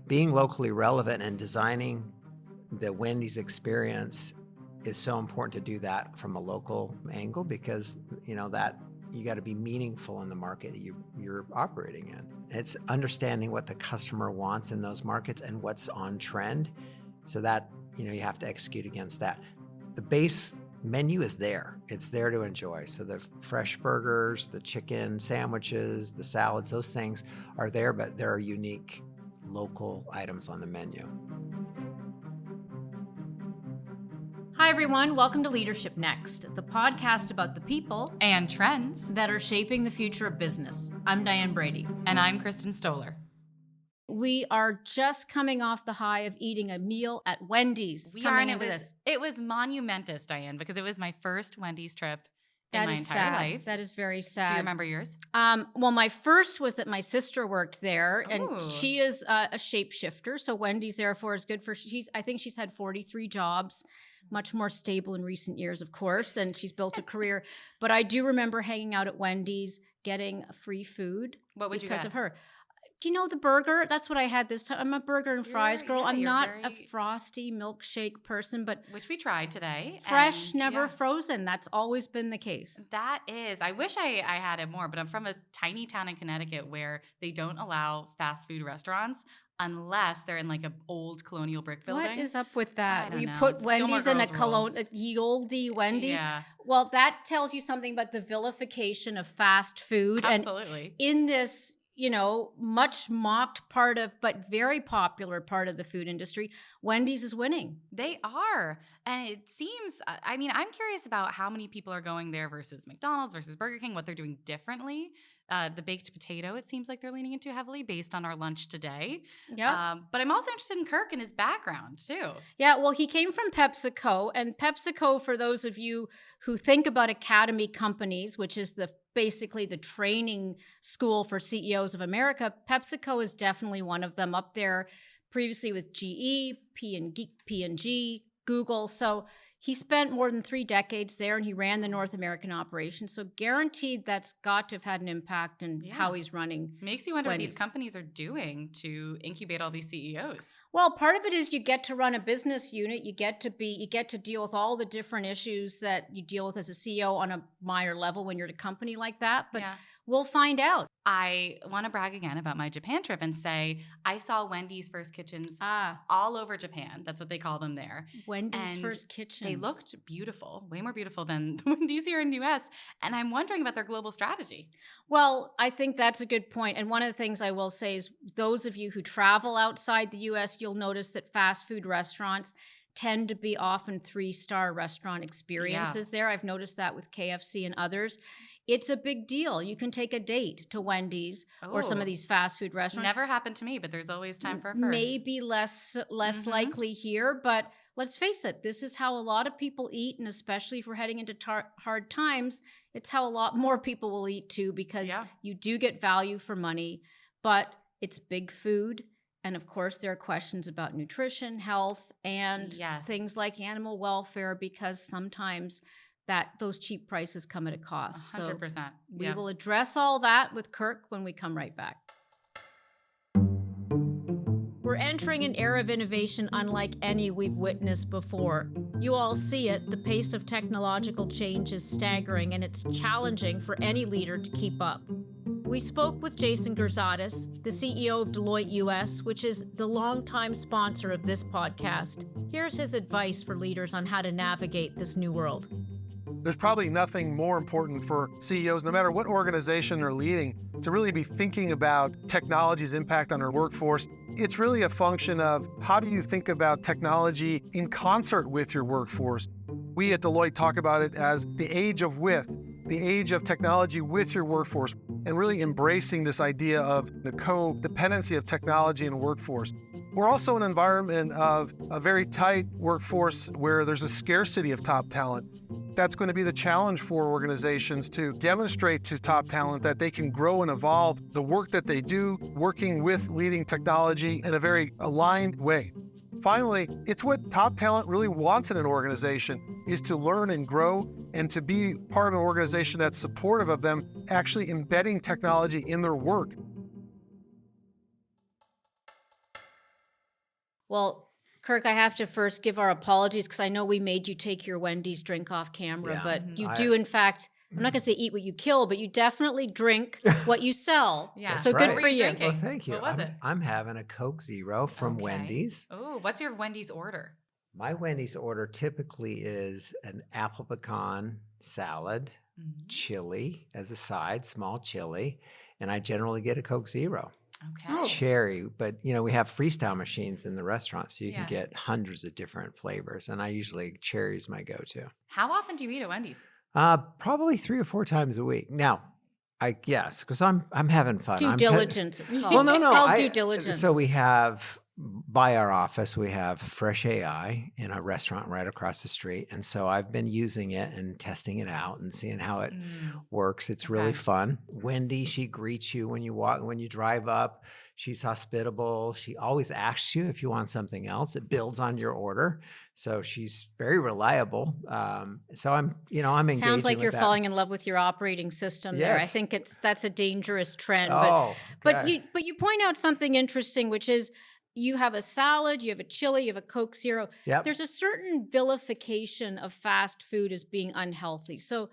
being locally relevant and designing the Wendy's experience is so important to do that from a local angle, because that you got to be meaningful in the market you're operating in. It's understanding what the customer wants in those markets and what's on trend, so that you have to execute against that. The base menu is there. It's there to enjoy. So the fresh burgers, the chicken sandwiches, the salads, those things are there, but there are unique local items on the menu. Hi, everyone. Welcome to Leadership Next, the podcast about the people and trends that are shaping the future of business. I'm Diane Brady. And I'm Kristin Stoller. We are just coming off the high of eating a meal at Wendy's. It was monumentous, Diane, because it was my first Wendy's trip in my entire life. That is very sad. Do you remember yours? Well, my first was that my sister worked there, and Ooh. she is a shapeshifter. So Wendy's, therefore, is good for. I think she's had 43 jobs. Much more stable in recent years, of course, and she's built a career. But I do remember hanging out at Wendy's, getting free food. What would you because get? of her? The burger, that's what I had this time. I'm a burger and fries girl. I'm not a frosty milkshake person, but which we tried today. Fresh, never frozen. That's always been the case. That is. I wish I had it more, but I'm from a tiny town in Connecticut where they don't allow fast food restaurants unless they're in like an old colonial brick building. What is up with that? I don't know. Put Wendy's in a ye olde Wendy's. Yeah. Well, that tells you something about the vilification of fast food. Absolutely. And in this, much mocked part of, but very popular part of the food industry, Wendy's is winning. They are. And it seems, I'm curious about how many people are going there versus McDonald's versus Burger King, what they're doing differently. The baked potato, it seems like they're leaning into heavily based on our lunch today. Yeah. But I'm also interested in Kirk and his background too. Yeah, well, he came from PepsiCo. And PepsiCo, for those of you who think about academy companies, which is basically the training school for CEOs of America, PepsiCo is definitely one of them, up there previously with GE, P&G, Google. So he spent more than 3 decades there, and he ran the North American operation. So guaranteed that's got to have had an impact in how he's running. Makes you wonder Wendy's. What these companies are doing to incubate all these CEOs. Well, part of it is you get to run a business unit. You get to deal with all the different issues that you deal with as a CEO on a minor level when you're at a company like that. But we'll find out. I want to brag again about my Japan trip and say I saw Wendy's first kitchens all over Japan. That's what they call them there. Wendy's first kitchens. They looked beautiful, way more beautiful than the Wendy's here in the U.S. And I'm wondering about their global strategy. Well, I think that's a good point. And one of the things I will say is those of you who travel outside the U.S., you'll notice that fast food restaurants tend to be often 3-star restaurant experiences there. I've noticed that with KFC and others. It's a big deal. You can take a date to Wendy's or some of these fast food restaurants. Never happened to me, but there's always time for a first. Maybe less likely here, but let's face it, this is how a lot of people eat, and especially if we're heading into hard times, it's how a lot more people will eat too, because you do get value for money, but it's big food. And of course, there are questions about nutrition, health, and things like animal welfare, because sometimes those cheap prices come at a cost. 100%. So we will address all that with Kirk when we come right back. We're entering an era of innovation unlike any we've witnessed before. You all see it. The pace of technological change is staggering, and it's challenging for any leader to keep up. We spoke with Jason Gerzadis, the CEO of Deloitte US, which is the longtime sponsor of this podcast. Here's his advice for leaders on how to navigate this new world. There's probably nothing more important for CEOs, no matter what organization they're leading, to really be thinking about technology's impact on their workforce. It's really a function of how do you think about technology in concert with your workforce. We at Deloitte talk about it as the age of with, the age of technology with your workforce, and really embracing this idea of the codependency of technology and workforce. We're also in an environment of a very tight workforce where there's a scarcity of top talent. That's going to be the challenge for organizations to demonstrate to top talent that they can grow and evolve the work that they do, working with leading technology in a very aligned way. Finally, it's what top talent really wants in an organization, is to learn and grow and to be part of an organization that's supportive of them actually embedding technology in their work. Well, Kirk, I have to first give our apologies because I know we made you take your Wendy's drink off camera, Yeah. but you do, in fact, I'm not going to say eat what you kill, but you definitely drink what you sell. Yeah. So That's good right. for What were you you. drinking? Well, thank you. What was it? I'm having a Coke Zero from Wendy's. Oh, what's your Wendy's order? My Wendy's order typically is an apple pecan salad, chili as a side, small chili, and I generally get a Coke Zero. Okay. Oh. Cherry, but we have freestyle machines in the restaurant, so you can Yeah. get hundreds of different flavors, and I usually cherry's my go-to. How often do you eat at Wendy's? Probably 3 or 4 times a week. Now, because I'm having fun. Due diligence, it's called. Well, no, It's no. called due diligence. So we have, by our office, we have Fresh AI in a restaurant right across the street. And so I've been using it and testing it out and seeing how it works. It's really fun. Wendy, she greets you when you drive up. She's hospitable. She always asks you if you want something else. It builds on your order. So she's very reliable. So I'm engaging. Sounds like with you're that. falling in love with your operating system there. I Yes. think that's a dangerous trend. But But you point out something interesting, which is you have a salad, you have a chili, you have a Coke Zero. Yep. There's a certain vilification of fast food as being unhealthy. So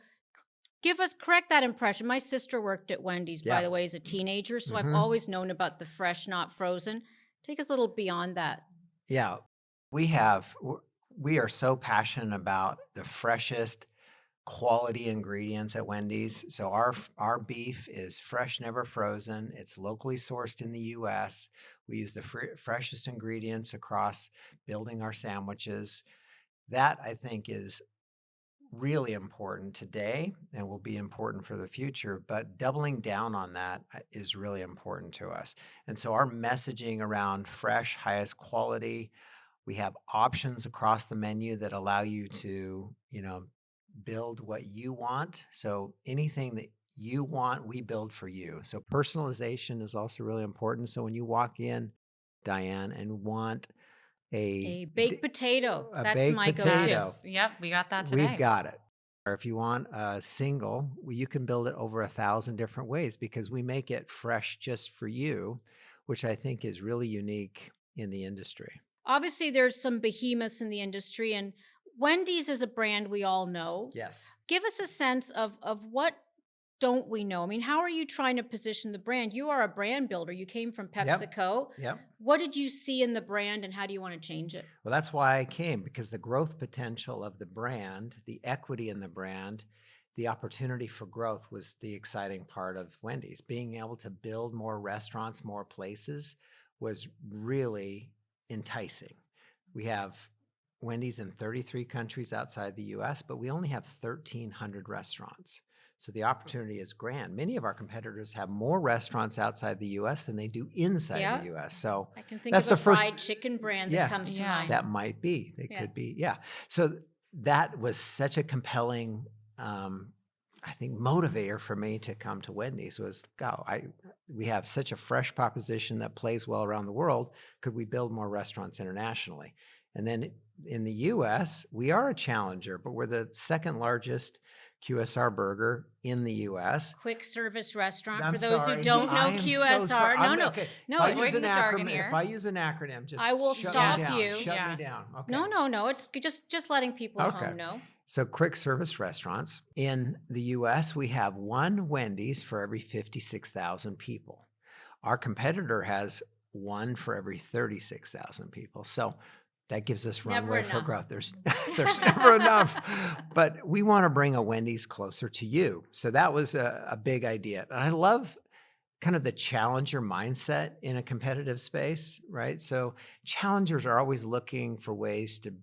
correct that impression. My sister worked at Wendy's, by the way, as a teenager. So I've always known about the fresh, not frozen. Take us a little beyond that. Yeah, we are so passionate about the freshest quality ingredients at Wendy's. So our beef is fresh, never frozen. It's locally sourced in the U.S. We use the freshest ingredients across building our sandwiches. That, I think, is really important today and will be important for the future, but doubling down on that is really important to us. And so our messaging around fresh, highest quality, we have options across the menu that allow you to, build what you want. So anything that you want, we build for you. So personalization is also really important. So when you walk in, Diane, and want A baked potato. a That's baked my potato. go-to. Yep, we got that today. We've got it. Or if you want a single, you can build it over 1,000 different ways because we make it fresh just for you, which I think is really unique in the industry. Obviously, there's some behemoths in the industry, and Wendy's is a brand we all know. Yes. Give us a sense of what don't we know? I mean, how are you trying to position the brand? You are a brand builder. You came from PepsiCo. Yep. What did you see in the brand, and how do you want to change it? Well, that's why I came, because the growth potential of the brand, the equity in the brand, the opportunity for growth was the exciting part of Wendy's. Being able to build more restaurants, more places was really enticing. We have Wendy's in 33 countries outside the US, but we only have 1,300 restaurants. So the opportunity is grand. Many of our competitors have more restaurants outside the US than they do inside the US. So I can think that's of a the first fried chicken brand that comes to mind. that might be. It could be. Yeah. So that was such a compelling, I think, motivator for me to come to Wendy's was, we have such a fresh proposition that plays well around the world. Could we build more restaurants internationally? And then in the US, we are a challenger, but we're the second largest QSR burger in the US. Quick service restaurant. I'm For those sorry. who don't know I am so QSR, sorry. no. Okay. No, If I avoiding use an the jargon acronym, here. if I use an acronym, just I will shut stop me down. you. Shut me down. Okay. No. It's just letting people at home know. So quick service restaurants. In the US, we have one Wendy's for every 56,000 people. Our competitor has one for every 36,000 people. So that gives us runway for growth. There's never enough. But we want to bring a Wendy's closer to you. So that was a big idea. And I love kind of the challenger mindset in a competitive space, right? So challengers are always looking for ways to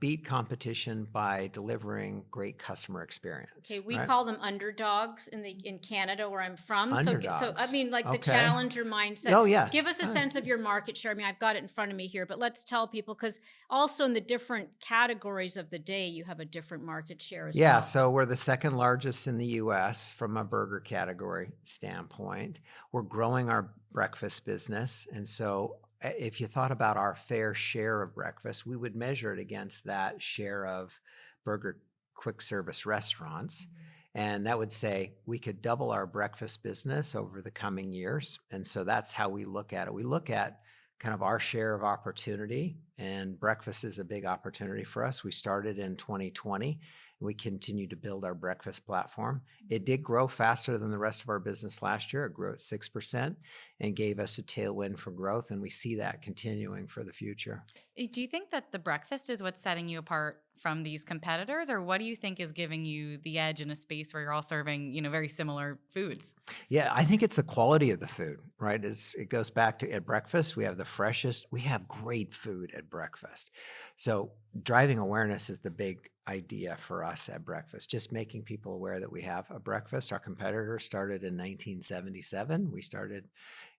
beat competition by delivering great customer experience. Okay, we right? call them underdogs in Canada where I'm from. Underdogs. So I mean, like the Okay. challenger mindset. Oh, yeah. Give us a sense of your market share. I mean, I've got it in front of me here, but let's tell people, because also in the different categories of the day, you have a different market share as well. Yeah, so we're the second largest in the US from a burger category standpoint. We're growing our breakfast business. And so if you thought about our fair share of breakfast, we would measure it against that share of burger quick service restaurants. Mm-hmm. And that would say we could double our breakfast business over the coming years. And so that's how we look at it. We look at kind of our share of opportunity, and breakfast is a big opportunity for us. We started in 2020. We continue to build our breakfast platform. It did grow faster than the rest of our business last year. It grew at 6% and gave us a tailwind for growth, and we see that continuing for the future. Do you think that the breakfast is what's setting you apart from these competitors, or what do you think is giving you the edge in a space where you're all serving, very similar foods? Yeah, I think it's the quality of the food, right? It goes back to at breakfast, we have the freshest, we have great food at breakfast. So driving awareness is the big idea for us at breakfast, just making people aware that we have a breakfast. Our competitor started in 1977. We started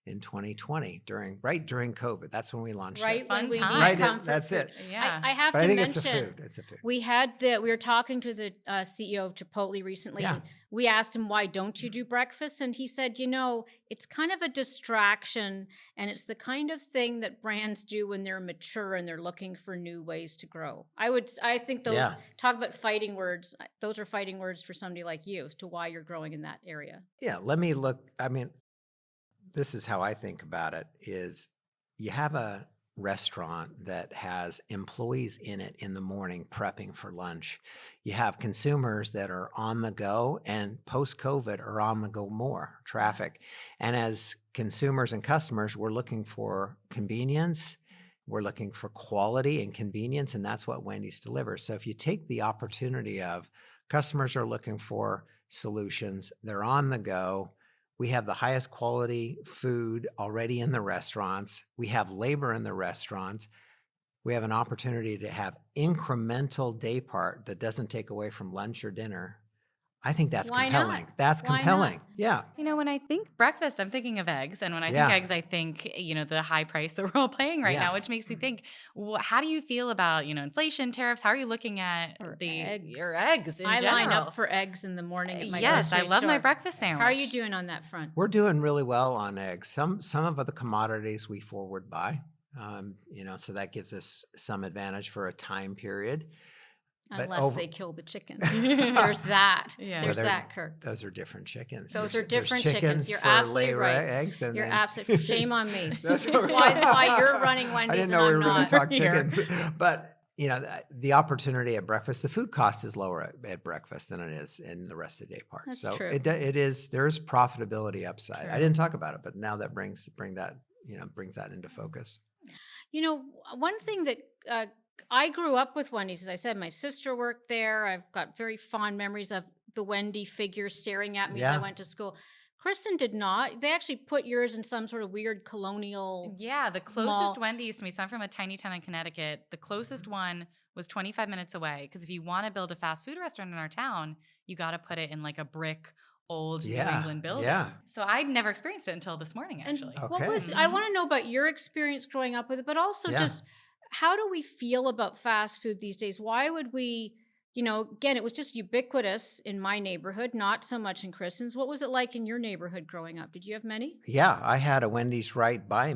in 2020 right during COVID. That's when we launched Right it. when we time. need Right, comfort that's food. it. Yeah. I have But to I think mention, it's a food. It's a food. we were talking to the CEO of Chipotle recently. Yeah. And we asked him, why don't you do breakfast? And he said, it's kind of a distraction, and it's the kind of thing that brands do when they're mature and they're looking for new ways to grow. I think those, talk about fighting words, those are fighting words for somebody like you as to why you're growing in that area. Yeah, this is how I think about it, is you have a restaurant that has employees in it in the morning prepping for lunch. You have consumers that are on the go, and post-COVID are on the go more, traffic. And as consumers and customers, we're looking for convenience, we're looking for quality and convenience, and that's what Wendy's delivers. So if you take the opportunity of customers are looking for solutions, they're on the go, we have the highest quality food already in the restaurants. We have labor in the restaurants. We have an opportunity to have incremental day part that doesn't take away from lunch or dinner. I think that's Why compelling. not? That's Why compelling. not? Yeah. When I think breakfast, I'm thinking of eggs. And when I Yeah. think eggs, I think, the high price that we're all paying right Yeah. now, which makes me think, how do you feel about, inflation, tariffs? How are you looking at Or your eggs in I general? line up for eggs in the morning at my Yes, I grocery love my store. breakfast sandwich. How are you doing on that front? We're doing really well on eggs. Some of the commodities we forward buy, so that gives us some advantage for a time period. But Unless they kill the chicken. There's that. Yeah. There's Well, that, Kirk. Those are different chickens. Those There's are different there's chickens. You're for absolutely lay right. Eggs and You're then- absolutely shame on me. That's Which is why you're running I Wendy's didn't know we and were I'm going not. to talk Here. chickens, but the opportunity at breakfast, the food cost is lower at breakfast than it is in the rest of the day part. That's so true. It is. There's profitability upside. True. I didn't talk about it, but now that brings that into focus. One thing that I grew up with Wendy's, as I said, my sister worked there. I've got very fond memories of the Wendy figure staring at me as I Yeah. went to school. Kristin did not. They actually put yours in some sort of weird colonial. Yeah, the closest mall. Wendy's to me, so I'm from a tiny town in Connecticut. The closest one was 25 minutes away, because if you want to build a fast food restaurant in our town, you got to put it in like a brick old New England building. Yeah. So I'd never experienced it until this morning, And actually. what was? I want to know about your experience growing up with it, but also Yeah. just how do we feel about fast food these days? Why would we? Again, it was just ubiquitous in my neighborhood, not so much in Kristin's. What was it like in your neighborhood growing up? Did you have many? Yeah, I had a Wendy's right by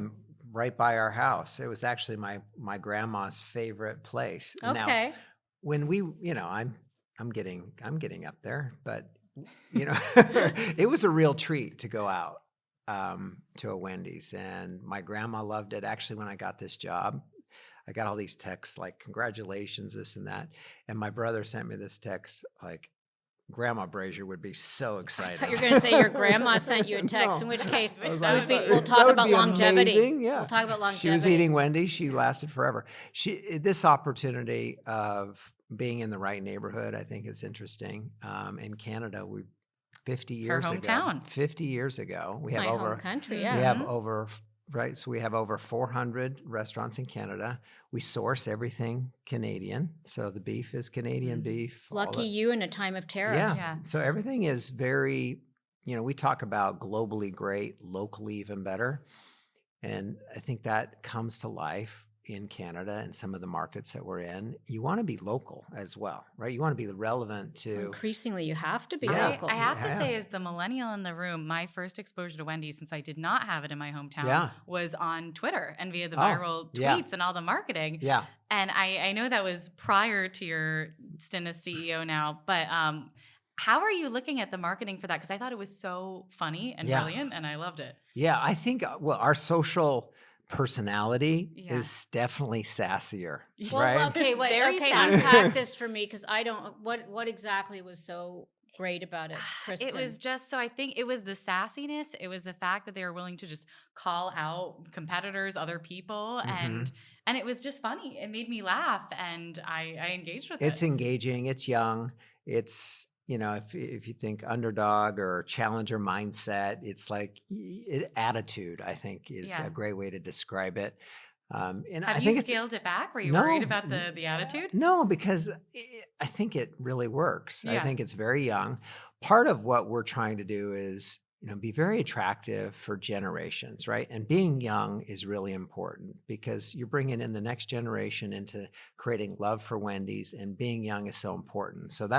our house. It was actually my grandma's favorite place. Okay. Now, when we, I'm getting up there, but it was a real treat to go out to a Wendy's, and my grandma loved it. Actually, when I got this job, I got all these texts like, congratulations, this and that. And my brother sent me this text like, Grandma Brazier would be so I excited. thought you were going to say your grandma sent you a text, No. in which case I was we'll like, talk that would about be longevity. amazing, yeah. We'll talk about longevity. She was eating Wendy's. She lasted forever. This opportunity of being in the right neighborhood, I think is interesting. In Canada, 50 years Her ago. hometown. 50 years ago, we have My over home country, Mhm. yeah. we have over right. So we have over 400 restaurants in Canada. We source everything Canadian. So the beef is Canadian Mhm. beef. all Lucky the- you in a time of tariffs. Yeah. Yeah. So everything is very, we talk about globally great, locally even better. And I think that comes to life in Canada and some of the markets that we're in. You want to be local as well, right? You want to be relevant to. Increasingly, you have to be Yeah. local. I have to Yeah. say, as the millennial in the room, my first exposure to Wendy's, since I did not have it in my hometown, Yeah. was on Twitter and via the Oh, viral yeah. tweets and all the marketing. Yeah. And I know that was prior to your stint as CEO now, but how are you looking at the marketing for that? Because I thought it was so funny and Yeah. brilliant, and I loved it. Yeah. I think, our social personality Yeah. is definitely sassier, Well, right? okay, It's wait, very okay, sassy. unpack this for me because I don't. What exactly was so great about it, It was Kristin? just so I think it was the sassiness. It was the fact that they were willing to just call out competitors, other people, hmm and it was just funny. It made me laugh, and I engaged with It's it. engaging. It's young. It's, if you think underdog or challenger mindset, it's like attitude, I think, is Yeah. a great way to describe it. And Have I you think it's scaled it back? Were you no, worried about the attitude? no, because I think it really works. I Yeah. think it's very young. Part of what we're trying to do is, be very attractive for generations, right? And being young is really important because you're bringing in the next generation into creating love for Wendy's, and being young is so important. So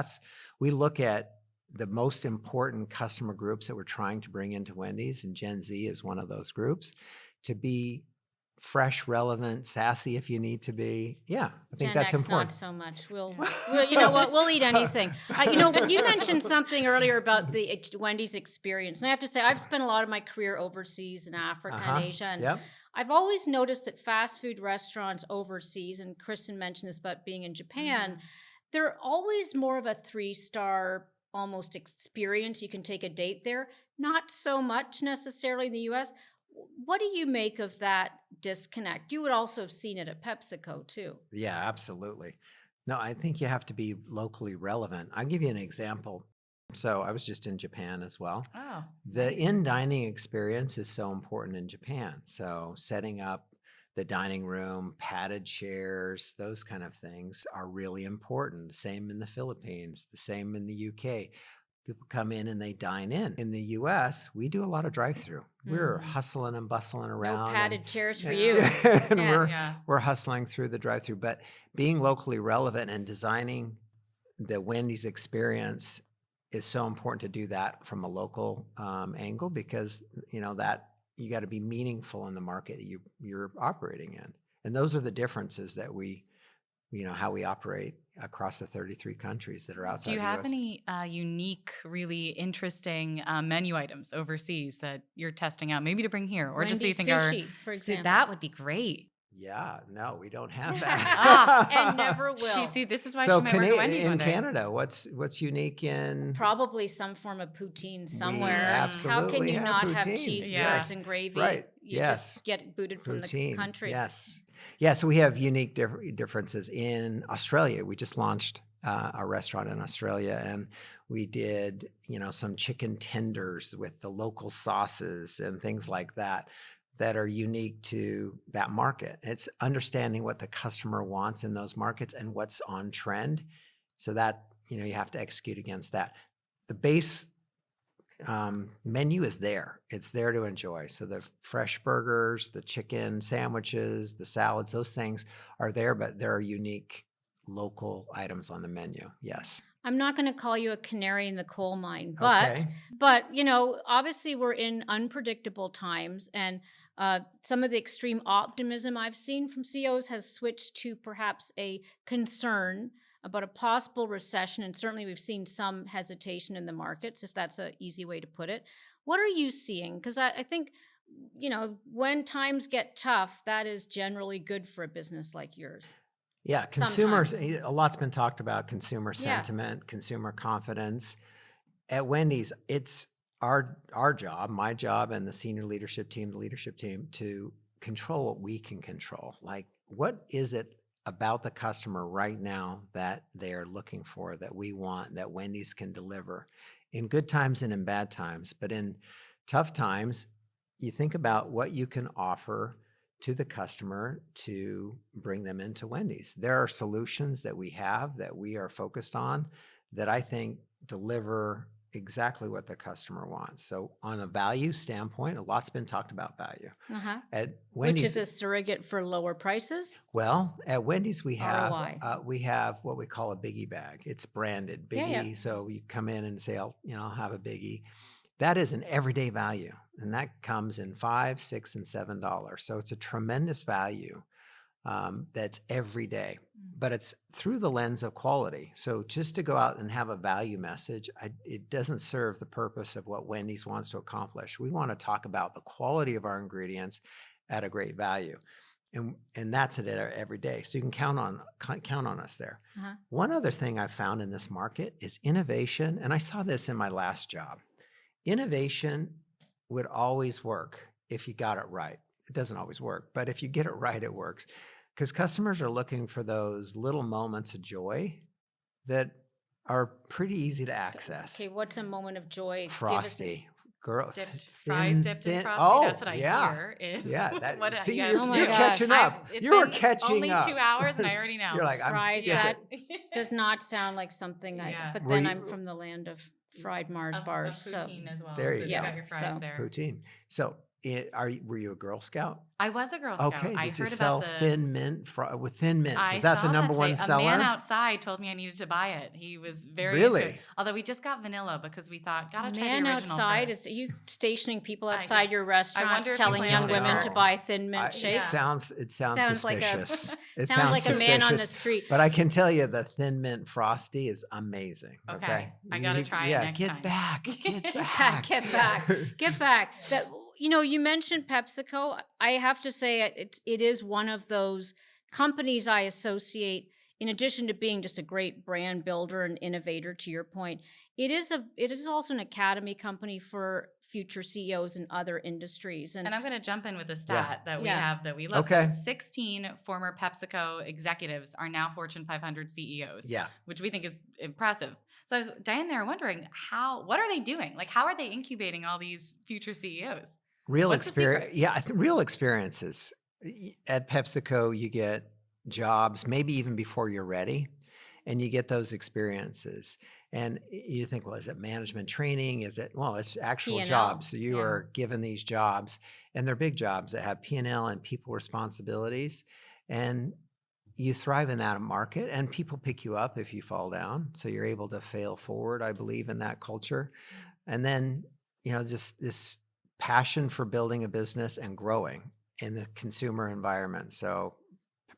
we look at the most important customer groups that we're trying to bring into Wendy's, and Gen Z is one of those groups, to be fresh, relevant, sassy if you need to be. Yeah, I think Gen that's X, important. not so much. We'll, Yeah. you know what? We'll eat anything. You mentioned something earlier about the Wendy's experience, and I have to say, I've spent a lot of my career overseas in Africa and Asia, and Yep. I've always noticed that fast food restaurants overseas, and Kristin mentioned this about being in Japan, they're always more of a 3-star almost experience. You can take a date there. Not so much necessarily in the US. What do you make of that disconnect? You would also have seen it at PepsiCo too. Yeah, absolutely. No, I think you have to be locally relevant. I'll give you an example. So I was just in Japan as well. Oh, The nice. in-dining experience is so important in Japan. So setting up the dining room, padded chairs, those kind of things are really important. The same in the Philippines, the same in the UK. People come in and they dine in. In the US, we do a lot of drive-through. We're hustling and bustling No around. padded chairs for you. And Yeah. we're hustling through the drive-through. But being locally relevant and designing the Wendy's experience is so important to do that from a local angle, because that you got to be meaningful in the market you're operating in. And those are the differences that how we operate across the 33 countries that are outside Do you the have US. any unique, really interesting menu items overseas that you're testing out, maybe to bring here, or just that you think sushi, for are example. that would be great. Yeah, no, we don't have that. And never will. See, this is why So she might work at Wendy's in one day. Canada, what's unique in Probably some form of poutine somewhere. We How absolutely can you have not have poutine. cheese Yeah. curds and gravy? Right. You Yes. just get booted from the Poutine. country. Yes. Yeah, so we have unique differences in Australia. We just launched a restaurant in Australia, and we did, some chicken tenders with the local sauces and things like that are unique to that market. It's understanding what the customer wants in those markets and what's on trend, so that, you have to execute against that. The base menu is there. It's there to enjoy. So the fresh burgers, the chicken sandwiches, the salads, those things are there, but there are unique local items on the menu. Yes. I'm not going to call you a canary in the coal mine, Okay. but obviously we're in unpredictable times, and some of the extreme optimism I've seen from CEOs has switched to perhaps a concern about a possible recession, and certainly we've seen some hesitation in the markets, if that's an easy way to put it. What are you seeing? Because I think, when times get tough, that is generally good for a business like yours. Yeah, consumers, a lot's been talked about consumer sentiment, consumer confidence. At Wendy's, it's our job, my job, and the senior leadership team, the leadership team, to control what we can control. Like, what is it about the customer right now that they're looking for, that we want, that Wendy's can deliver in good times and in bad times? But in tough times, you think about what you can offer to the customer to bring them into Wendy's. There are solutions that we have that we are focused on that I think deliver exactly what the customer wants. So on a value standpoint, a lot's been talked about value. At Wendy's, which is a surrogate for lower prices? Well, at Wendy's we have what we call a biggie bag. It's branded biggie. So you come in and say, I'll have a biggie. That is an everyday value, and that comes in $5, $6, and $7. So it's a tremendous value that's every day, but it's through the lens of quality. So just to go out and have a value message, it doesn't serve the purpose of what Wendy's wants to accomplish. We want to talk about the quality of our ingredients at a great value. And that's it every day. So you can count on us there. Uh-huh. One other thing I found in this market is innovation. And I saw this in my last job. Innovation would always work if you got it right. It doesn't always work, but if you get it right, it works. Because customers are looking for those little moments of joy that are pretty easy to access. Okay, what's a moment of joy? Frosty. Girl, Fries dipped in frosty. Oh, that's what I hear is. Yeah, see, yeah, you're, Oh my you're gosh. catching up. It's You're been catching only up. 2 hours and I already know. You're like, Fries, yeah. that does not sound like something Yeah. but Were then you- I'm from the land of fried Mars Of bars. So poutine as well. There so you you go. got your fries So- there. Poutine. So, were you a Girl Scout? I was a Girl Scout. Okay. I Did you heard sell about the Thin Mint with Thin Mints? I Was that the saw number one today. seller? A man outside told me I needed to buy it. He was very Really? into it. Although we just got vanilla because we thought, gotta try man the original outside first. are you stationing people I- outside your restaurants wonder if telling it's young on women there. to buy Thin Mint It shakes? sounds Sounds like a- suspicious. It Sounds like a man on the suspicious. street. But I can tell you the Thin Mint Frosty is amazing. Okay. I gotta try it next get time. back. Get Get back. back, get back, get back. That you mentioned PepsiCo. I have to say it is one of those companies I associate. In addition to being just a great brand builder and innovator, to your point, it is also an academy company for future CEOs in other industries. And I'm going to jump in with a stat that we Yeah. have that we love. Okay. So 16 former PepsiCo executives are now Fortune 500 CEOs. Yeah. Which we think is impressive. So Diane and I are wondering what are they doing? Like, how are they incubating all these future CEOs? Real What's the experience. secret? Yeah, real experiences. At PepsiCo, you get jobs, maybe even before you're ready, and you get those experiences. And you think, well, is it management training? Well, it's actual P&L. jobs. So you Yeah. are given these jobs, and they're big jobs that have P&L and people responsibilities. And you thrive in that market, and people pick you up if you fall down. So you're able to fail forward, I believe, in that culture. And then, just this passion for building a business and growing in the consumer environment. So,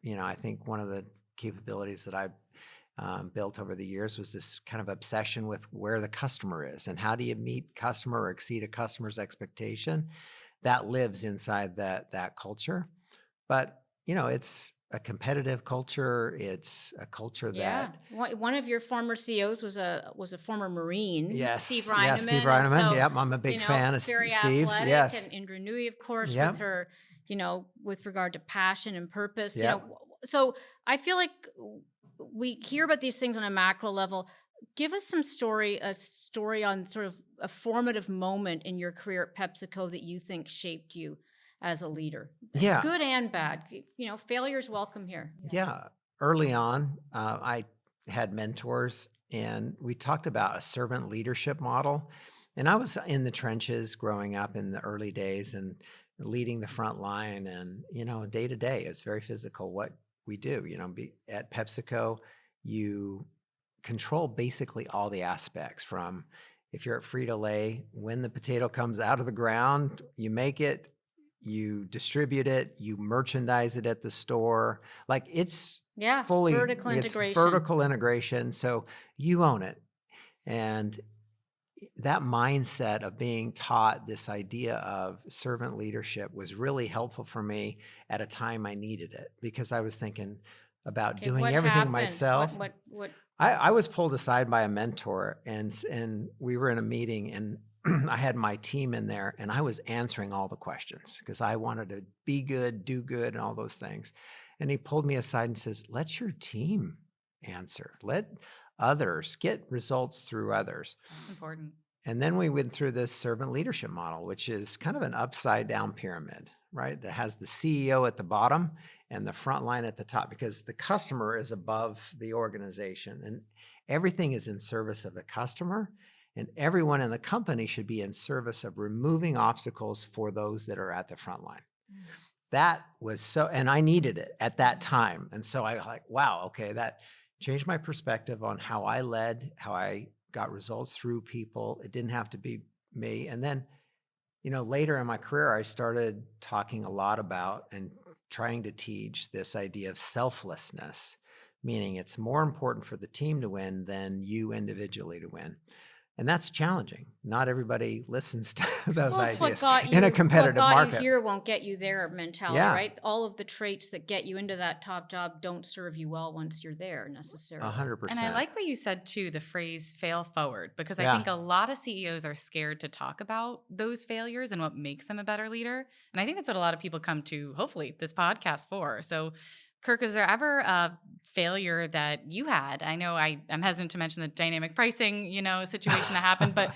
I think one of the capabilities that I built over the years was this kind of obsession with where the customer is and how do you meet customer or exceed a customer's expectation. That lives inside that culture. But, it's a competitive culture. It's a culture that One of your former CEOs was a former Marine. Yes. Steve Reineman. Yeah, Steve and Reineman. so, Yep, I'm a big fan of very Steve's. athletic, Yes. and Indra Nui, of course, Yep. with her, with regard to passion and purpose. Yep. So I feel like we hear about these things on a macro level. Give us a story on sort of a formative moment in your career at PepsiCo that you think shaped you as a leader. Yeah. Good and bad. Failure's welcome here. Yeah. Early on, I had mentors, and we talked about a servant leadership model. And I was in the trenches growing up in the early days and leading the front line. And, day to day, it's very physical what we do. At PepsiCo, you control basically all the aspects from if you're at Frito-Lay, when the potato comes out of the ground, you make it, you distribute it, you merchandise it at the store. Like it's fully vertical it's integration. vertical integration. So you own it. And that mindset of being taught this idea of servant leadership was really helpful for me at a time I needed it, because I was thinking about doing what everything happened? myself. What I was pulled aside by a mentor, and we were in a meeting, and I had my team in there, and I was answering all the questions because I wanted to be good, do good, and all those things. And he pulled me aside and says, let your team answer. Let others get results through others. That's important. And then we went through this servant leadership model, which is kind of an upside down pyramid, right? That has the CEO at the bottom and the front line at the top, because the customer is above the organization and everything is in service of the customer. And everyone in the company should be in service of removing obstacles for those that are at the front line. That was and I needed it at that time. And so I was like, wow, okay, that changed my perspective on how I led, how I got results through people. It didn't have to be me. And then, later in my career, I started talking a lot about and trying to teach this idea of selflessness, meaning it's more important for the team to win than you individually to win. And that's challenging. Not everybody listens to those Well, it's what ideas got you, in a competitive what got market. you here won't get you there mentality, Yeah. right? All of the traits that get you into that top job don't serve you well once you're there necessarily. 100%. And I like what you said too, the phrase fail forward, because I Yeah. think a lot of CEOs are scared to talk about those failures and what makes them a better leader. And I think that's what a lot of people come to, hopefully, this podcast for. So, Kirk, is there ever a failure that you had? I know I'm hesitant to mention the dynamic pricing, situation that happened, but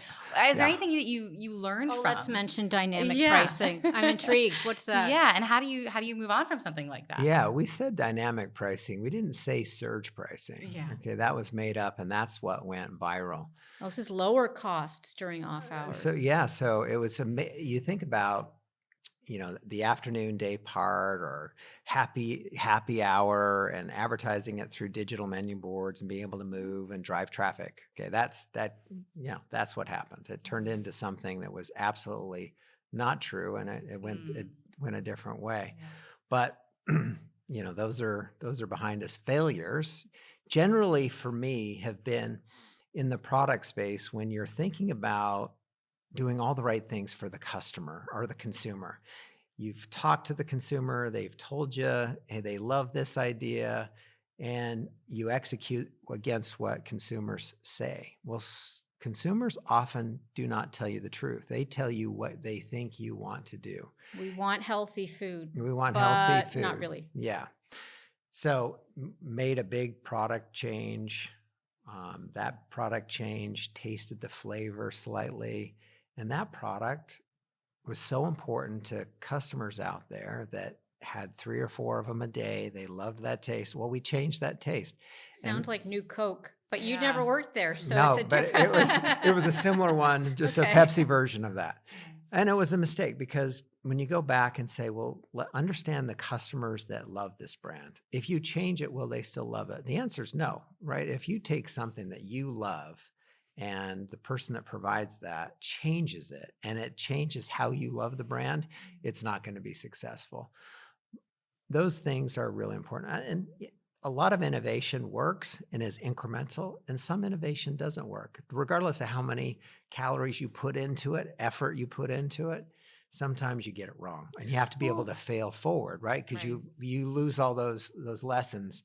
is there anything that you learned from? Let's mention dynamic pricing. I'm intrigued. What's that? Yeah, and how do you move on from something like that? Yeah, we said dynamic pricing. We didn't say surge pricing. Yeah. Okay, that was made up, and that's what went viral. Oh, this is lower costs during off hours. So it was you think about, the afternoon day part or happy hour and advertising it through digital menu boards and being able to move and drive traffic. Okay, that's what happened. It turned into something that was absolutely not true, and it went a different way. Yeah. But those are behind us. Failures generally for me have been in the product space when you're thinking about doing all the right things for the customer or the consumer. You've talked to the consumer, they've told you, hey, they love this idea, and you execute against what consumers say. Well, consumers often do not tell you the truth. They tell you what they think you want to do. We want healthy food. We want healthy food. Not really. Yeah. So made a big product change. That product change tasted the flavor slightly. And that product was so important to customers out there that had 3 or 4 of them a day. They loved that taste. Well, we changed that taste. Sounds like new Coke, but you Yeah. never worked there, so No, it's a but different. it was a similar one, just Okay. a Pepsi version of that. And it was a mistake because when you go back and say, well, understand the customers that love this brand. If you change it, will they still love it? The answer is no, right? If you take something that you love and the person that provides that changes it and it changes how you love the brand, it's not going to be successful. Those things are really important. And a lot of innovation works and is incremental, and some innovation doesn't work. Regardless of how many calories you put into it, effort you put into it, sometimes you get it wrong. And you have to be able to fail forward, right? Because you lose all those lessons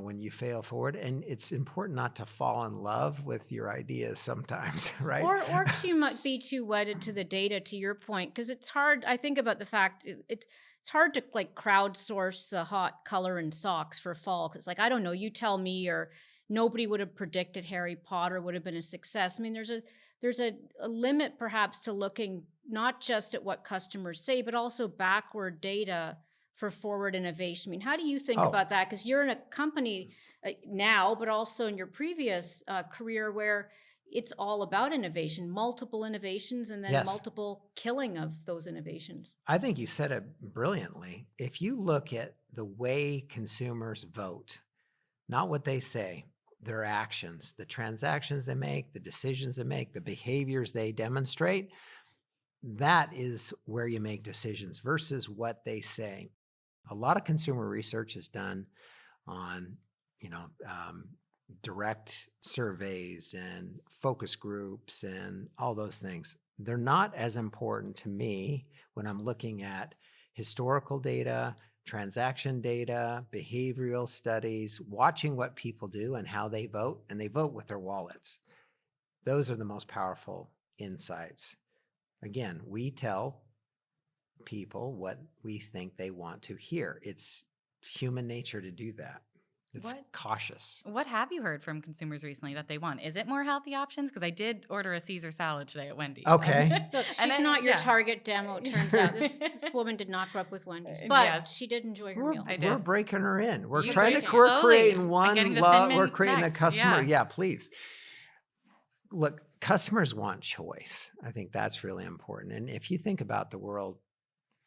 when you fail forward. And it's important not to fall in love with your ideas sometimes, right? Or to be too wedded to the data, to your point, because it's hard. I think about the fact it's hard to crowdsource the hot color in socks for fall. Cause I don't know, you tell me, or nobody would have predicted Harry Potter would have been a success. I mean, there's a limit perhaps to looking not just at what customers say, but also backward data for forward innovation. I mean, how do you think about that? Because you're in a company now, but also in your previous career where it's all about innovation, multiple innovations, and then multiple killing of those innovations. I think you said it brilliantly. If you look at the way consumers vote, not what they say, their actions, the transactions they make, the decisions they make, the behaviors they demonstrate, that is where you make decisions versus what they say. A lot of consumer research is done on, direct surveys and focus groups and all those things. They're not as important to me when I'm looking at historical data, transaction data, behavioral studies, watching what people do and how they vote, and they vote with their wallets. Those are the most powerful insights. Again, we tell people what we think they want to hear. It's human nature to do that. It's cautious. What have you heard from consumers recently that they want? Is it more healthy options? Because I did order a Caesar salad today at Wendy's. Okay. Look, she's not your target demo, it turns out. This woman did not grow up with Wendy's, but she did enjoy her meal. We're breaking her in. We're You trying break to, it we're slowly. creating one Getting the love. Thin We're Mint creating next. a customer. Yeah. Yeah, please. Look, customers want choice. I think that's really important. And if you think about the world,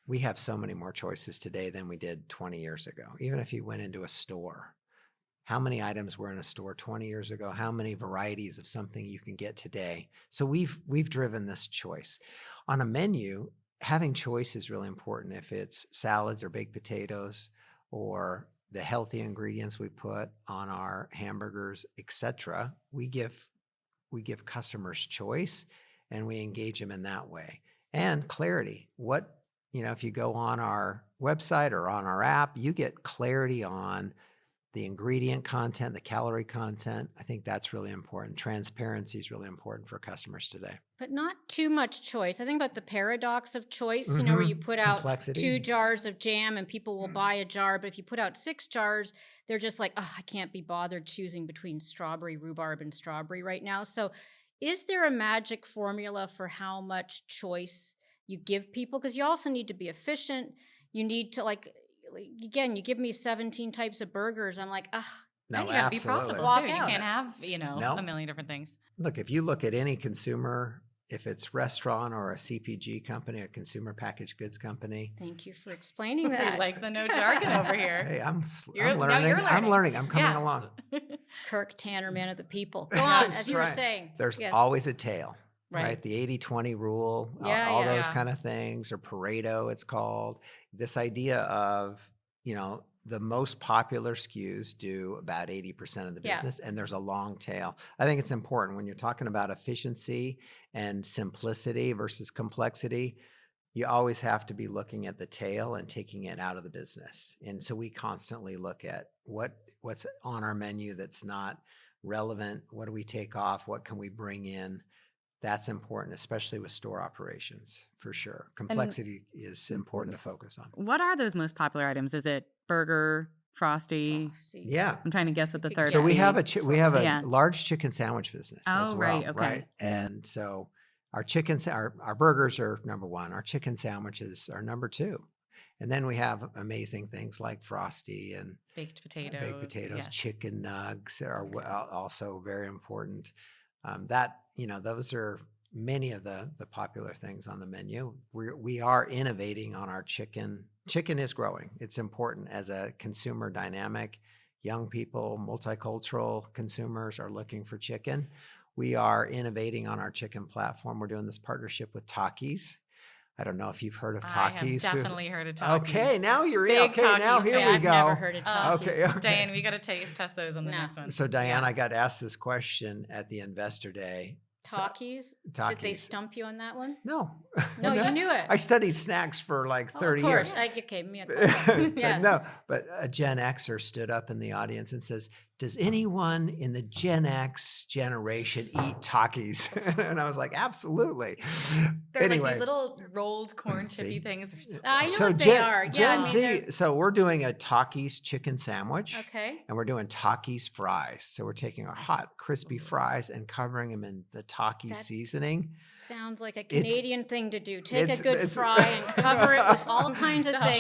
we have so many more choices today than we did 20 years ago. Even if you went into a store, how many items were in a store 20 years ago? How many varieties of something you can get today? So we've driven this choice. On a menu, having choice is really important. If it's salads or baked potatoes or the healthy ingredients we put on our hamburgers, etc., we give we give customers choice and we engage them in that way. And clarity. What, if you go on our website or on our app, you get clarity on the ingredient content, the calorie content. I think that's really important. Transparency is really important for customers today. But not too much choice. I think about the paradox of choice, where you put out Complexity. 2 jars of jam and people will buy a jar. But if you put out 6 jars, they're just like, I can't be bothered choosing between strawberry, rhubarb, and strawberry right now. So is there a magic formula for how much choice you give people? Because you also need to be efficient. You need to again, you give me 17 types of burgers. I'm like, No, and you got to be absolutely. profitable Walk too. You out. can't have, No. a million different things. Look, if you look at any consumer, if it's restaurant or a CPG company, a consumer packaged goods company. Thank you for explaining that. We like the no jargon over here. Hey, I'm You're learning. I'm learning. I'm coming along. Kirk Tanner, man of the people. Go on, as you were right. saying. There's Yes. always a tail, Right. right? The 80-20 rule, Yeah, all yeah. those kind of things, or Pareto, it's called. This idea of, the most popular SKUs do about 80% of the Yeah. business, and there's a long tail. I think it's important when you're talking about efficiency and simplicity versus complexity. You always have to be looking at the tail and taking it out of the business. And so we constantly look at what's on our menu that's not relevant. What do we take off? What can we bring in? That's important, especially with store operations, for sure. Complexity is important to focus on. What are those most popular items? Is it burger, Frosty? Yeah. I'm trying to guess what the third. So we would have be. a Yeah. large chicken sandwich business as Oh, well, right, okay. right? And so our burgers are number 1. Our chicken sandwiches are number 2. And then we have amazing things like Frosty and Baked potatoes. Yes. Chicken nugs are also very important. Those are many of the popular things on the menu. We are innovating on our chicken. Chicken is growing. It's important as a consumer dynamic. Young people, multicultural consumers are looking for chicken. We are innovating on our chicken platform. We're doing this partnership with Takis. I don't know if you've heard of Takis. I have definitely heard of Takis. Okay, now you're in. Big Okay, now Takis here fan. we I've go. never heard of Takis. Okay. Diane, we got to test those on the No. next one. So Diane, Yeah. I got asked this question at the investor day. Takis? Did they stump you on that one? No. No, you knew it. I studied snacks for like 30 of years. course. Okay, me a couple. Yes. No, but a Gen Xer stood up in the audience and says, does anyone in the Gen X generation eat Takis? And I was like, absolutely. They're Anyway. like these little rolled corn See? chippy things. They're so I know So what they Gen, are. Yeah, Gen I mean, Z, so we're doing a Takis chicken sandwich. Okay. And we're doing Takis fries. So we're taking our hot, crispy fries and covering them in the Takis That's- seasoning. Sounds like a It's- Canadian thing to do. Take a it's- good it's- fry and cover it with all kinds of things.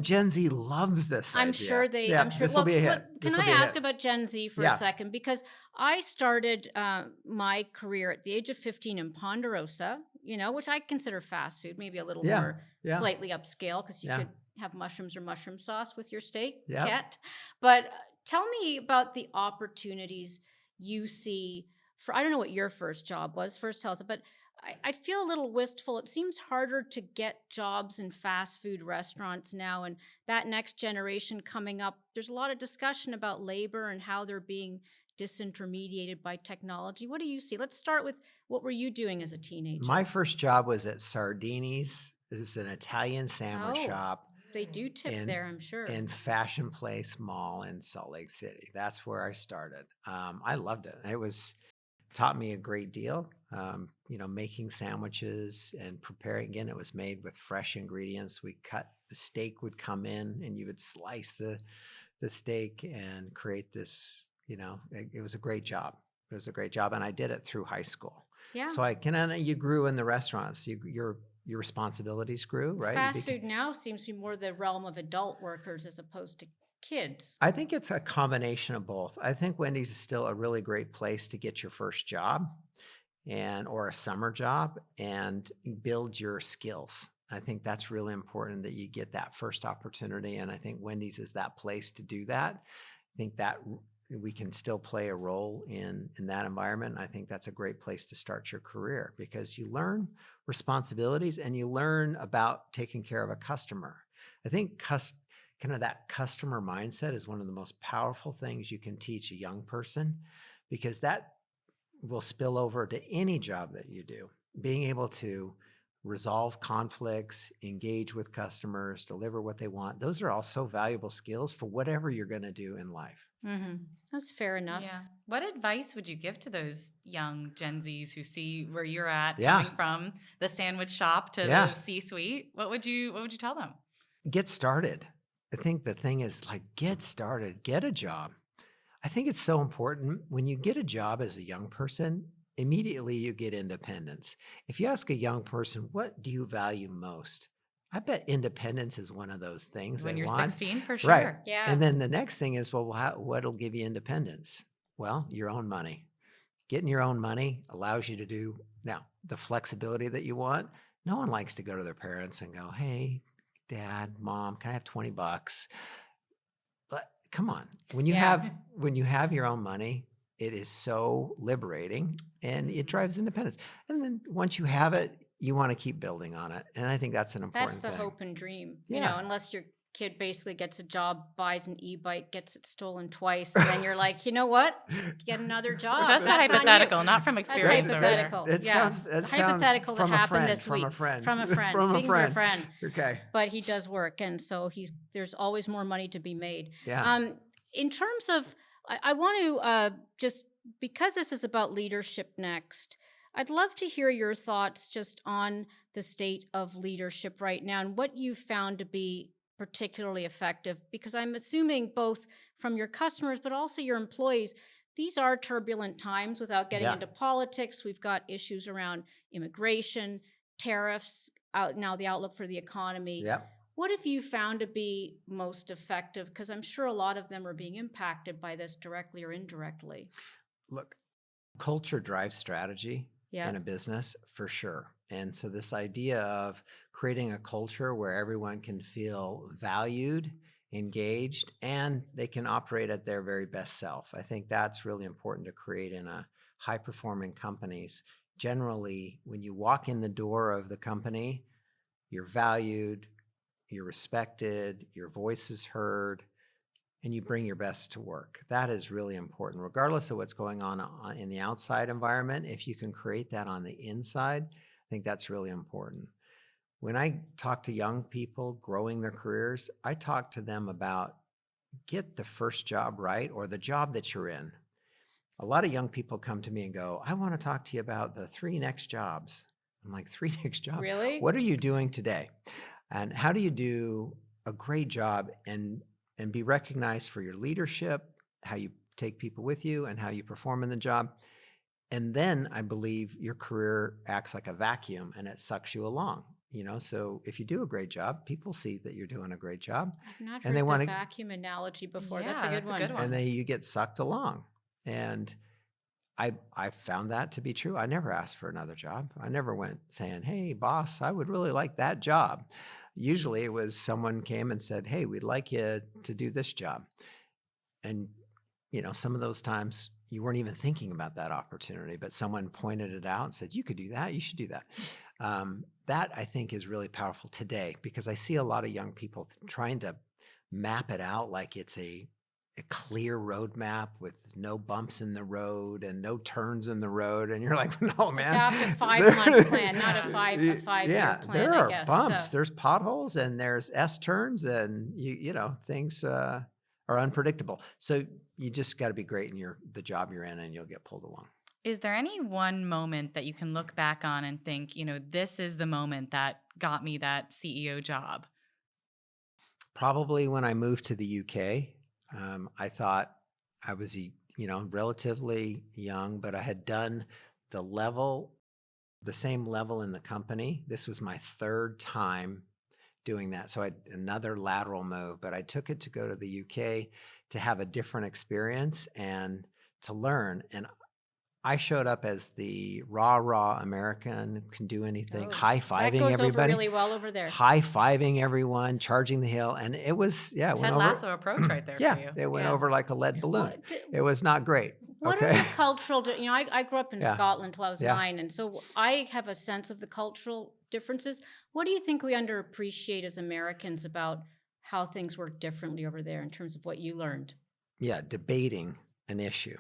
Gen Z loves this I'm idea. sure they. Yeah, I'm sure. this will be a hit. Can I ask about Gen Z for Yeah. a second? Because I started my career at the age of 15 in Ponderosa, which I consider fast food, maybe a little Yeah, more yeah. slightly upscale because you Yeah. could have mushrooms or mushroom sauce with your steak. Yeah. Ket. But tell me about the opportunities you see for. I don't know what your first job was. First, tell us. But I feel a little wistful. It seems harder to get jobs in fast food restaurants now, and that next generation coming up. There's a lot of discussion about labor and how they're being disintermediated by technology. What do you see? Let's start with what were you doing as a teenager? My first job was at Sardini's. It was an Italian sandwich Oh, shop They do tip in- there, I'm sure. in Fashion Place Mall in Salt Lake City. That's where I started. I loved it. Taught me a great deal. Making sandwiches and preparing. Again, it was made with fresh ingredients. The steak would come in and you would slice the steak and create this, it was a great job. It was a great job. And I did it through high school. Yeah. So you grew in the restaurants. Your responsibilities grew, right? Fast food now seems to be more the realm of adult workers as opposed to kids. I think it's a combination of both. I think Wendy's is still a really great place to get your first job or a summer job and build your skills. I think that's really important that you get that first opportunity. And I think Wendy's is that place to do that. I think that we can still play a role in that environment. I think that's a great place to start your career because you learn responsibilities and you learn about taking care of a customer. I think kind of that customer mindset is one of the most powerful things you can teach a young person because that will spill over to any job that you do. Being able to resolve conflicts, engage with customers, deliver what they want. Those are all so valuable skills for whatever you're going to do in life. That's fair enough. Yeah. What advice would you give to those young Gen Zs who see where you're at, Yeah. coming from the sandwich shop to Yeah. the C-suite? What would you tell them? Get started. I think the thing is like, get started, get a job. I think it's so important when you get a job as a young person, immediately you get independence. If you ask a young person, what do you value most? I bet independence is one of those things When they you're want. 16, for sure. Right. Yeah. And then the next thing is, well, what'll give you independence? Well, your own money. Getting your own money allows you to do now the flexibility that you want. No one likes to go to their parents and go, hey, Dad, Mom, can I have $20? But come on. When you have your own money, it is so liberating and it drives independence. And then once you have it, you want to keep building on it. And I think that's an important That's the thing. hope and dream. Yeah. You know, unless your kid basically gets a job, buys an e-bike, gets it stolen twice, and then you're like, you know what? Get another job. Just a That's on you. hypothetical, not from That's experience over there. hypothetical. It yeah. sounds hypothetical that from a happened friend, this week. From a friend. From a friend. From a Speaking friend. of a friend. Okay. But he does work, and so there's always more money to be made. Yeah. In terms of, I want to just, because this is about leadership next, I'd love to hear your thoughts just on the state of leadership right now and what you found to be particularly effective, because I'm assuming both from your customers, but also your employees, these are turbulent times without getting into politics. We've got issues around immigration, tariffs, now the outlook for the economy. Yep. What have you found to be most effective? Because I'm sure a lot of them are being impacted by this directly or indirectly. Look, culture drives strategy Yeah. in a business for sure. And so this idea of creating a culture where everyone can feel valued, engaged, and they can operate at their very best self. I think that's really important to create in a high-performing companies. Generally, when you walk in the door of the company, you're valued, you're respected, your voice is heard, and you bring your best to work. That is really important. Regardless of what's going on in the outside environment, if you can create that on the inside, I think that's really important. When I talk to young people growing their careers, I talk to them about get the first job right or the job that you're in. A lot of young people come to me and go, I want to talk to you about the 3 next jobs. I'm like, 3 next jobs? Really? What are you doing today? And how do you do a great job and be recognized for your leadership, how you take people with you, and how you perform in the job? And then I believe your career acts like a vacuum and it sucks you along. So if you do a great job, people see that you're doing a great job. I've not And heard they the wanna- vacuum analogy before. Yeah, That's a good that's a one. good one. And then you get sucked along. And I found that to be true. I never asked for another job. I never went saying, hey, boss, I would really like that job. Usually it was someone came and said, hey, we'd like you to do this job. And, some of those times you weren't even thinking about that opportunity, but someone pointed it out and said, you could do that. You should do that. That I think is really powerful today because I see a lot of young people trying to map it out like it's a clear roadmap with no bumps in the road and no turns in the road. And you're like, no, man. Adopt a 5-month plan, not a 5-year plan, there I are guess. bumps, So, there's potholes and there's S-turns and things are unpredictable. So you just got to be great in the job you're in and you'll get pulled along. Is there any one moment that you can look back on and think, this is the moment that got me that CEO job? Probably when I moved to the UK, I thought I was, relatively young, but I had done the same level in the company. This was my 3rd time doing that. So I had another lateral move, but I took it to go to the UK to have a different experience and to learn. And I showed up as the raw American, can do anything, high-fiving that goes everybody. over really well over there. High-fiving everyone, charging the hill. And it was, it Ted went over. Lasso approach right there for you. It went Yeah. over like a lead balloon. What- It was not great. What okay. are the cultural, I grew up in Yeah. Scotland till I was Yeah. 9, and so I have a sense of the cultural differences. What do you think we underappreciate as Americans about how things work differently over there in terms of what you learned? Yeah, debating an issue.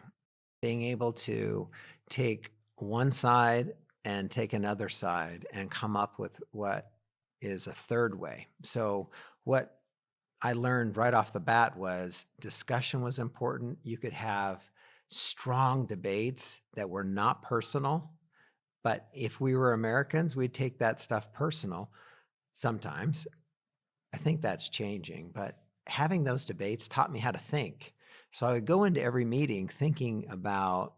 being able to take one side and take another side and come up with what is a third way. So what I learned right off the bat was discussion was important. You could have strong debates that were not personal, but if we were Americans, we'd take that stuff personal sometimes. I think that's changing, but having those debates taught me how to think. So I would go into every meeting thinking about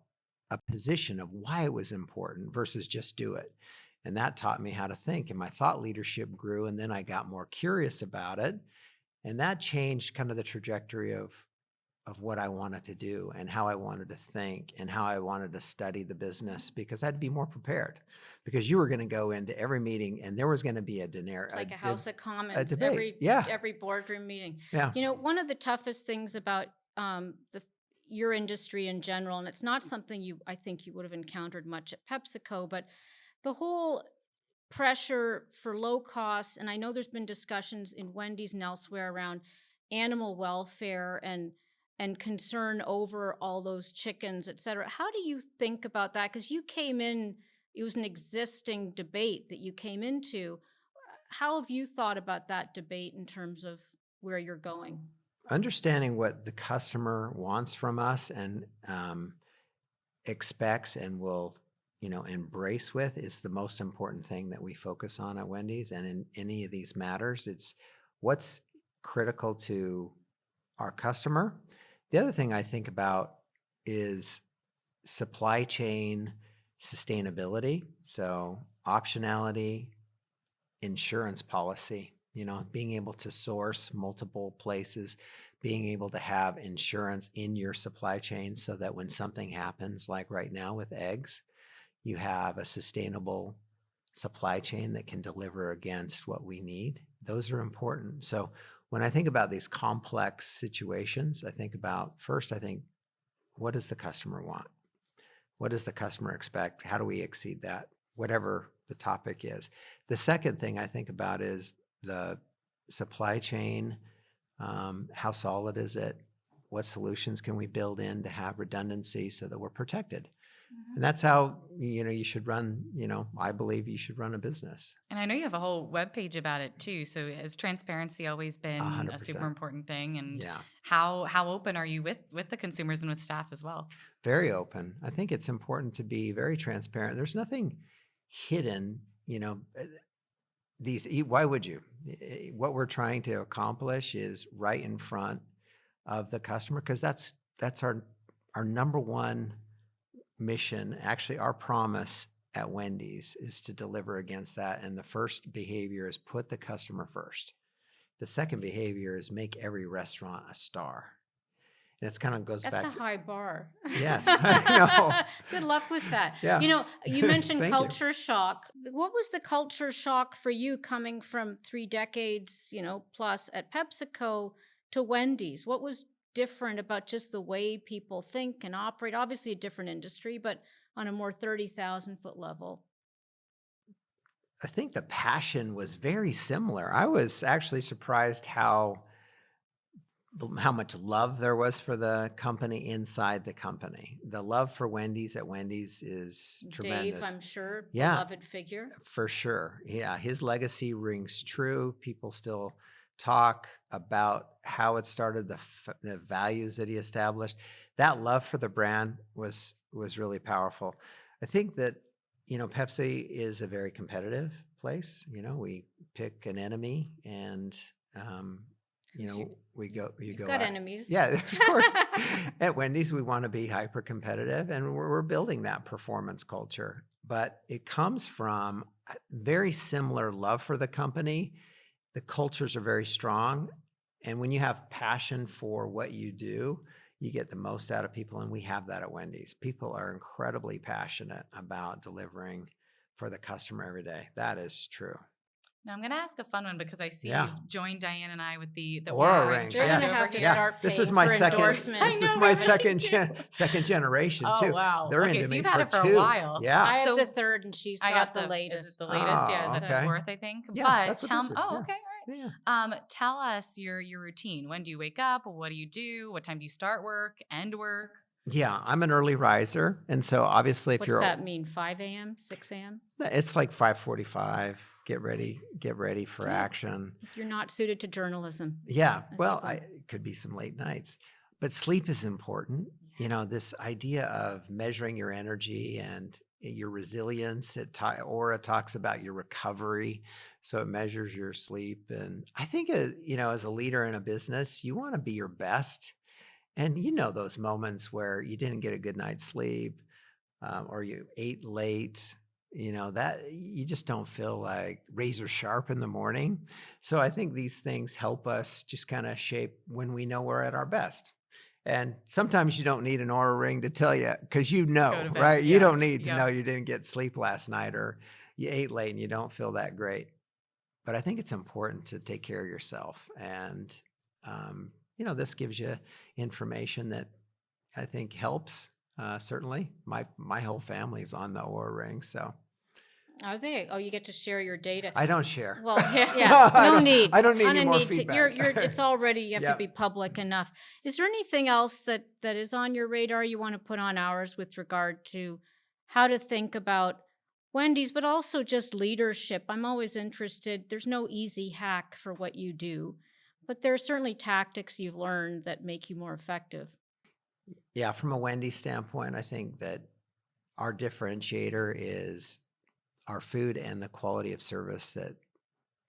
a position of why it was important versus just do it. And that taught me how to think, and my thought leadership grew, and then I got more curious about it. And that changed kind of the trajectory of what I wanted to do and how I wanted to think and how I wanted to study the business, because I had to be more prepared, because you were going to go into every meeting and there was going to be Like a House of Commons, debate. every boardroom meeting. Yeah. You know, one of the toughest things about your industry in general, and it's not something I think you would have encountered much at PepsiCo, but the whole pressure for low costs, and I know there's been discussions in Wendy's and elsewhere around animal welfare and concern over all those chickens, et cetera. How do you think about that? Because you came in, it was an existing debate that you came into. How have you thought about that debate in terms of where you're going? Understanding what the customer wants from us and expects and will, embrace with is the most important thing that we focus on at Wendy's. And in any of these matters, it's what's critical to our customer. The other thing I think about is supply chain sustainability. So optionality, insurance policy, being able to source multiple places, being able to have insurance in your supply chain so that when something happens, like right now with eggs, you have a sustainable supply chain that can deliver against what we need. Those are important. So when I think about these complex situations, I think, what does the customer want? What does the customer expect? How do we exceed that? Whatever the topic is. The second thing I think about is the supply chain. How solid is it? What solutions can we build in to have redundancy so that we're protected? Mm-hmm. And that's how, you should run, I believe you should run a business. And I know you have a whole webpage about it too. So has transparency always been 100%. A super important thing? And yeah. How open are you with the consumers and with staff as well? Very open. I think it's important to be very transparent. There's nothing hidden, why would you? What we're trying to accomplish is right in front of the customer, because that's our number one mission. Actually, our promise at Wendy's is to deliver against that. And the first behavior is put the customer first. The second behavior is make every restaurant a star. And it's kind of goes back to... That's a high bar. Yes, I know. Good luck with that. Yeah. You mentioned culture shock. What was the culture shock for you coming from 3 decades, plus at PepsiCo to Wendy's? What was different about just the way people think and operate? Obviously a different industry, but on a more 30,000-foot level. I think the passion was very similar. I was actually surprised how much love there was for the company inside the company. The love for Wendy's at Wendy's is tremendous. Dave, I'm sure, yeah, beloved figure. For sure. Yeah, his legacy rings true. People still talk about how it started, the values that he established. That love for the brand was really powerful. I think that, Pepsi is a very competitive place. We pick an enemy and, you go got enemies. Yeah, of course. At Wendy's, we want to be hyper competitive, and we're building that performance culture. But it comes from a very similar love for the company. The cultures are very strong. And when you have passion for what you do, you get the most out of people. And we have that at Wendy's. People are incredibly passionate about delivering for the customer every day. That is true. Now I'm going to ask a fun one, because I see you've joined Diane and I with the Aura Ring. You're going to have to start paying for endorsements. This is my second generation too. Oh wow! They're okay, into so me you've had it for 2. a while. Yeah. I have the third, and she's got the latest. Is it the latest? Yeah, is it the okay. 4th? I think. Yeah, but that's what tell this is. okay, Yeah. all right. Yeah. Tell us your routine. When do you wake up? What do you do? What time do you start work? End work? Yeah, I'm an early riser. And so obviously if What's you're that mean? 5 a.m., 6 a.m.? it's like 5:45, get ready for Yeah. action. You're not suited to journalism. Yeah, I well, suppose. it could be some late nights, but sleep is important. You know, this idea of measuring your energy and your resilience. Aura talks about your recovery, so it measures your sleep. And I think, you know, as a leader in a business, you want to be your best. And you know those moments where you didn't get a good night's sleep, or you ate late. You know that you just don't feel like razor sharp in the morning. So I think these things help us just kind of shape when we know we're at our best. And sometimes you don't need an Aura ring to tell you, because you Go know, to bed. right? You Yeah. don't need to Yep. know you didn't get sleep last night, or you ate late and you don't feel that great. But I think it's important to take care of yourself. And, you know, this gives you information that I think helps. Certainly, my whole family is on the Aura ring, so Are they? Oh, you get to share your data. I don't share. Well, yeah, no need. I don't need On any a more need to- feedback. it's already, you have Yep. to be public enough. Is there anything else that is on your radar you want to put on ours with regard to how to think about Wendy's, but also just leadership? I'm always interested. There's no easy hack for what you do, but there are certainly tactics you've learned that make you more effective. Yeah, from a Wendy standpoint, I think that our differentiator is our food and the quality of service that,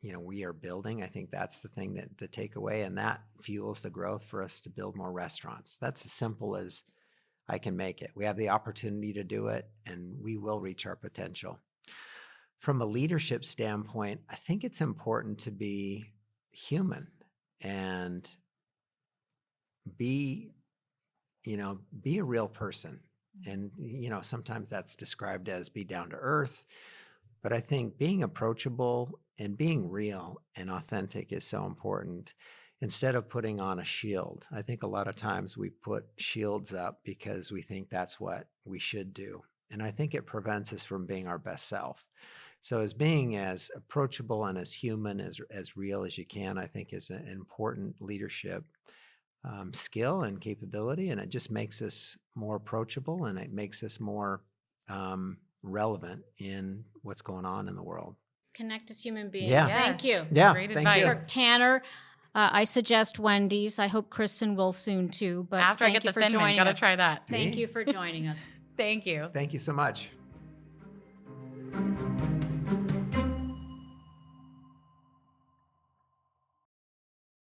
you know, we are building. I think that's the thing, that the takeaway, and that fuels the growth for us to build more restaurants. That's as simple as I can make it. We have the opportunity to do it, and we will reach our potential. From a leadership standpoint, I think it's important to be human and be a real person. And, you know, sometimes that's described as be down to earth. But I think being approachable and being real and authentic is so important, instead of putting on a shield. I think a lot of times we put shields up because we think that's what we should do. And I think it prevents us from being our best self. So as being as approachable and as human, as real as you can, I think is an important leadership skill and capability. And it just makes us more approachable, and it makes us more relevant in what's going on in the world. Connect as human beings. Yeah. Thank you. Yeah, Great thank advice. you. Kirk, Tanner, I suggest Wendy's. I hope Kristin will soon too. But After I thank get you the for Thin Mint, joining gotta us. try that. Thank See? you for joining us. Thank you. Thank you so much.